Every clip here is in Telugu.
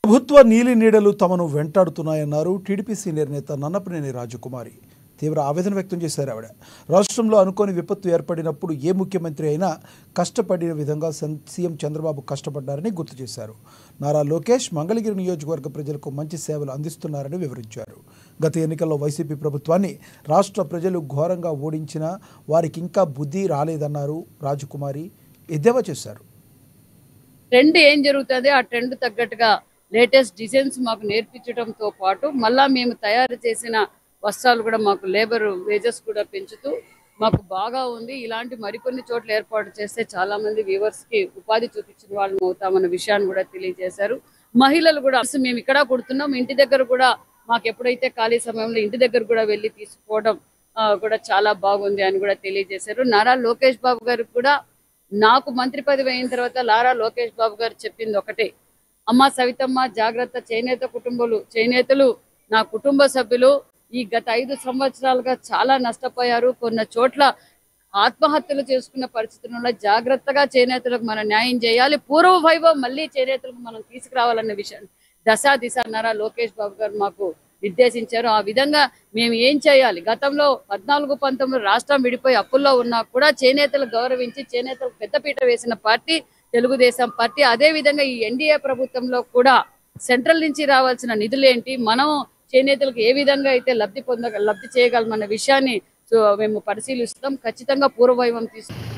ప్రభుత్వ నీలి నీడలు తమను వెంటాడుతున్నాయన్నారు టీడీపీ సీనియర్ నేత నన్నపనేని రాజకుమారి. తీవ్ర ఆవేదన వ్యక్తం చేశారు ఆవిడ. రాష్ట్రంలో అనుకోని విపత్తు ఏర్పడినప్పుడు ఏ ముఖ్యమంత్రి అయినా కష్టపడిన విధంగా సీఎం చంద్రబాబు కష్టపడ్డారని గుర్తు చేశారు. నారా లోకేష్ మంగళగిరి నియోజకవర్గ ప్రజలకు మంచి సేవలు అందిస్తున్నారని వివరించారు. గత ఎన్నికల్లో వైసీపీ ప్రభుత్వాన్ని రాష్ట్ర ప్రజలు ఘోరంగా ఓడించినా వారికి ఇంకా బుద్ధి రాలేదన్నారు రాజకుమారి ఎద్దేవా చేశారు. ట్రెండ్ ఏం జరుగుతుంది, ఆ ట్రెండ్ తగ్గట్టుగా లేటెస్ట్ డిజైన్స్ మాకు నేర్పించడంతో పాటు మళ్ళా మేము తయారు చేసిన వస్త్రాలు కూడా మాకు లేబర్ వేజెస్ కూడా పెంచుతూ మాకు బాగా ఉంది. ఇలాంటి మరికొన్ని చోట్ల ఏర్పాటు చేస్తే చాలా మంది వ్యూవర్స్కి ఉపాధి చూపించిన వాళ్ళని అవుతామన్న విషయాన్ని కూడా తెలియజేశారు. మహిళలు కూడా మేము ఇక్కడ కుడుతున్నాం, ఇంటి దగ్గర కూడా మాకు ఎప్పుడైతే ఖాళీ సమయంలో ఇంటి దగ్గర కూడా వెళ్ళి తీసుకోవడం కూడా చాలా బాగుంది అని కూడా తెలియజేశారు. నారా లోకేష్ బాబు గారికి కూడా నాకు మంత్రి పదవి అయిన తర్వాత నారా లోకేష్ బాబు గారు చెప్పింది ఒకటే, అమ్మ సవితమ్మ జాగ్రత్త, చేనేతలు నా కుటుంబ సభ్యులు ఈ గత 5 సంవత్సరాలుగా చాలా నష్టపోయారు. కొన్ని చోట్ల ఆత్మహత్యలు చేసుకున్న పరిస్థితుల్లో జాగ్రత్తగా చేనేతలకు మనం న్యాయం చేయాలి, పూర్వ వైభవం మళ్ళీ చేనేతలకు మనం తీసుకురావాలన్న విషయాన్ని దిశ నారా లోకేష్ బాబు గారు మాకు నిర్దేశించారు. ఆ విధంగా మేము ఏం చేయాలి, గతంలో 14-19 రాష్ట్రం విడిపోయి అప్పుల్లో ఉన్నా కూడా చేనేతలు గౌరవించి చేనేతలకు పెద్దపీట వేసిన పార్టీ తెలుగుదేశం పార్టీ. అదే విధంగా ఈ ఎన్డీఏ ప్రభుత్వంలో కూడా సెంట్రల్ నుంచి రావాల్సిన నిధులేంటి, మనం చేనేతలకు ఏ విధంగా అయితే లబ్ధి చేయగలమన్న విషయాన్ని మేము పరిశీలిస్తాం. ఖచ్చితంగా పూర్వవైభవం తీసుకుంటాం.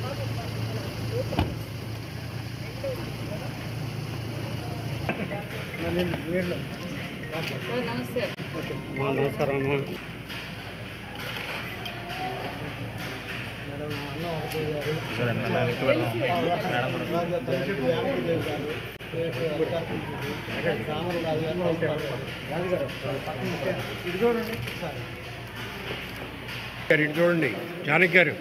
చూడండి జానకి గారు.